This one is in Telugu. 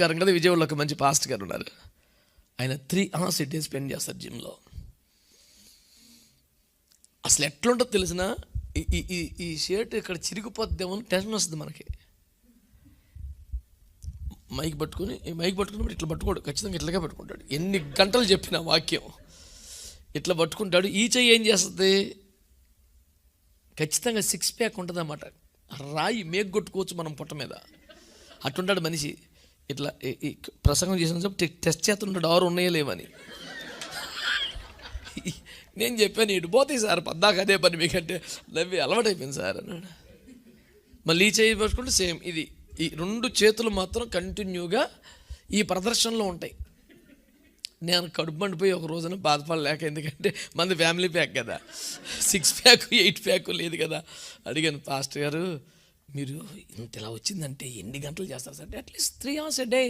కదా విజయవాడలో ఒక మంచి పాస్ట్ గారు ఉన్నారు. ఆయన 3 hours a day స్పెండ్ చేస్తారు జిమ్లో. అసలు ఎట్లుంటుందో తెలిసిన ఈ షర్ట్ ఇక్కడ చిరిగిపోద్దేమో టెన్షన్ వస్తుంది మనకి. మైక్ పట్టుకున్నప్పుడు ఇట్లా పట్టుకోడు, ఖచ్చితంగా ఇట్లాగే పట్టుకుంటాడు. ఎన్ని గంటలు చెప్పిన వాక్యం ఇట్లా పట్టుకుంటాడు. ఈ చెయ్యి ఏం చేస్తుంది, ఖచ్చితంగా 6 pack ఉంటుంది అన్నమాట. రాయి మేగొట్టుకోవచ్చు మనం పొట్ట మీద, అట్టుంటాడు మనిషి. ఇట్లా ఈ ప్రసంగం చేసిన టెస్ట్ చేస్తుంటాడు 6 ఉన్నాయో లేవని. నేను చెప్పాను ఇటు పోతాయి సార్ పద్దాక అదే పని మీకంటే నవ్వి అలవాటైపోయింది సార్ అన్నాడు. మళ్ళీ ఈ చేయి పట్టుకుంటే సేమ్ ఇది. ఈ 2 చేతులు మాత్రం కంటిన్యూగా ఈ ప్రదర్శనలో ఉంటాయి. నేను కడుపు మండిపోయి ఒక రోజున బాధపడలేక, ఎందుకంటే మంది ఫ్యామిలీ ప్యాక్ కదా, 6 pack 8 pack లేదు కదా. అడిగాను, పాస్టర్ గారు మీరు ఇంత ఇలా వచ్చిందంటే ఎన్ని గంటలు చేస్తారు sir? At least 3 hours a day.